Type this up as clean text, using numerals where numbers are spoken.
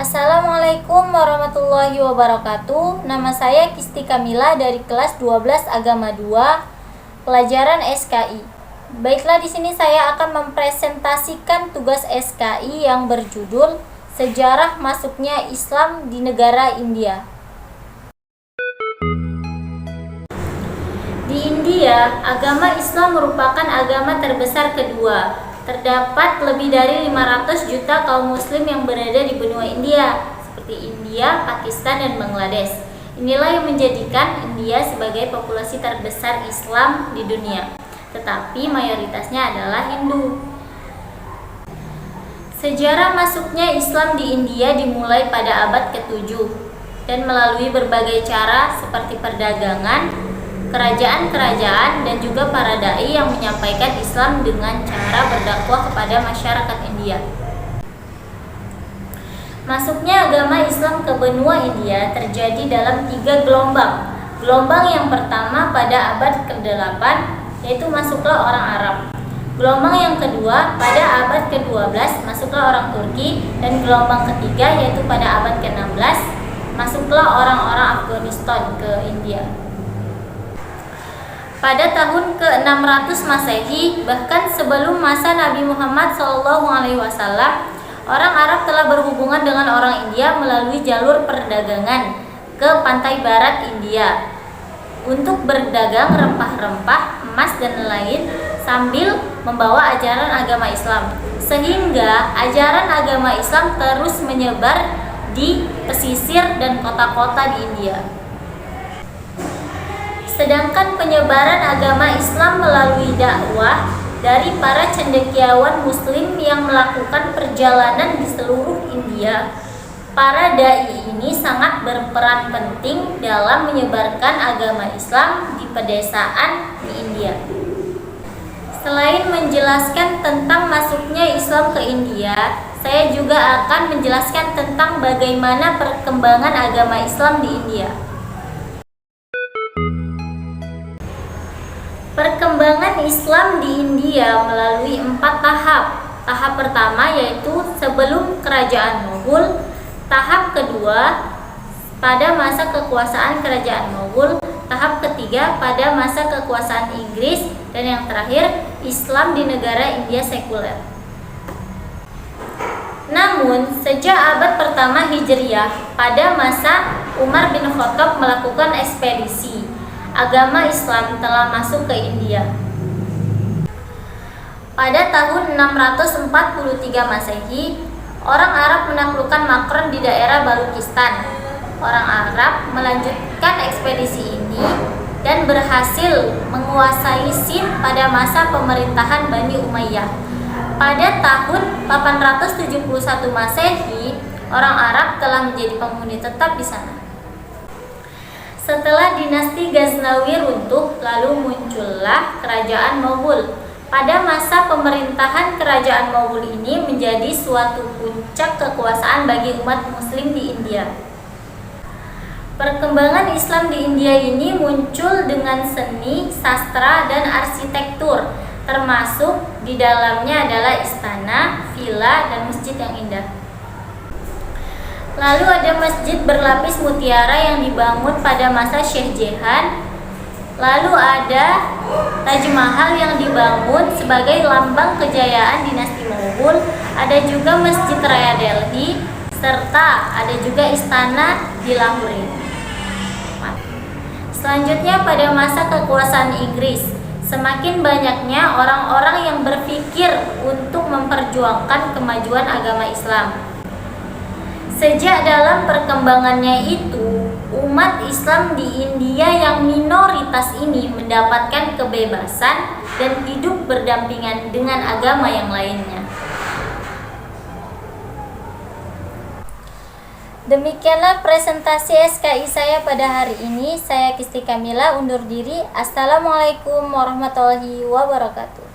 Assalamualaikum warahmatullahi wabarakatuh. Nama saya Kisti Kamila dari kelas 12 Agama 2, pelajaran SKI. Baiklah, di sini saya akan mempresentasikan tugas SKI yang berjudul Sejarah Masuknya Islam di Negara India. Di India, agama Islam merupakan agama terbesar kedua. Terdapat lebih dari 500 juta kaum muslim yang berada di benua India, seperti India, Pakistan, dan Bangladesh. Inilah yang menjadikan India sebagai populasi terbesar Islam di dunia, tetapi mayoritasnya adalah Hindu. Sejarah masuknya Islam di India dimulai pada abad ke-7 dan melalui berbagai cara seperti perdagangan, kerajaan-kerajaan, dan juga para dai yang menyampaikan Islam dengan cara berdakwah kepada masyarakat India. Masuknya agama Islam ke benua India terjadi dalam 3 gelombang. Gelombang yang pertama pada abad ke-8, yaitu masuklah orang Arab. Gelombang yang kedua pada abad ke-12, masuklah orang Turki. Dan gelombang ketiga yaitu pada abad ke-16, masuklah orang-orang Afghanistan ke India. Pada tahun ke-600 Masehi, bahkan sebelum masa Nabi Muhammad SAW, orang Arab telah berhubungan dengan orang India melalui jalur perdagangan ke pantai barat India untuk berdagang rempah-rempah, emas, dan lain sambil membawa ajaran agama Islam. Sehingga ajaran agama Islam terus menyebar di pesisir dan kota-kota di India. Sedangkan penyebaran agama Islam melalui dakwah dari para cendekiawan muslim yang melakukan perjalanan di seluruh India, para dai ini sangat berperan penting dalam menyebarkan agama Islam di pedesaan di India. Selain menjelaskan tentang masuknya Islam ke India, saya juga akan menjelaskan tentang bagaimana perkembangan agama Islam di India. Perkembangan Islam di India melalui 4 tahap. Tahap pertama yaitu sebelum kerajaan Mughal, tahap kedua pada masa kekuasaan kerajaan Mughal, tahap ketiga pada masa kekuasaan Inggris, dan yang terakhir Islam di negara India sekuler. Namun, sejak abad pertama Hijriyah, pada masa Umar bin Khattab melakukan ekspedisi, agama Islam telah masuk ke India. Pada tahun 643 Masehi, orang Arab menaklukkan Makron di daerah Balukistan. Orang Arab melanjutkan ekspedisi ini dan berhasil menguasai Sind pada masa pemerintahan Bani Umayyah. Pada tahun 871 Masehi, orang Arab telah menjadi penghuni tetap di sana. Setelah dinasti Ghaznawi runtuh, lalu muncullah kerajaan Mughal. Pada masa pemerintahan kerajaan Mughal ini menjadi suatu puncak kekuasaan bagi umat muslim di India. Perkembangan Islam di India ini muncul dengan seni, sastra, dan arsitektur, termasuk di dalamnya adalah istana, villa, dan masjid yang indah. Lalu ada masjid berlapis mutiara yang dibangun pada masa Syekh Jahan. Lalu ada Taj Mahal yang dibangun sebagai lambang kejayaan dinasti Mughal. Ada juga Masjid Raya Delhi, serta ada juga istana di Lahore. Selanjutnya pada masa kekuasaan Inggris, semakin banyaknya orang-orang yang berpikir untuk memperjuangkan kemajuan agama Islam. Sejak dalam perkembangannya itu, umat Islam di India yang minoritas ini mendapatkan kebebasan dan hidup berdampingan dengan agama yang lainnya. Demikianlah presentasi SKI saya pada hari ini. Saya Kisti Kamila undur diri. Assalamualaikum warahmatullahi wabarakatuh.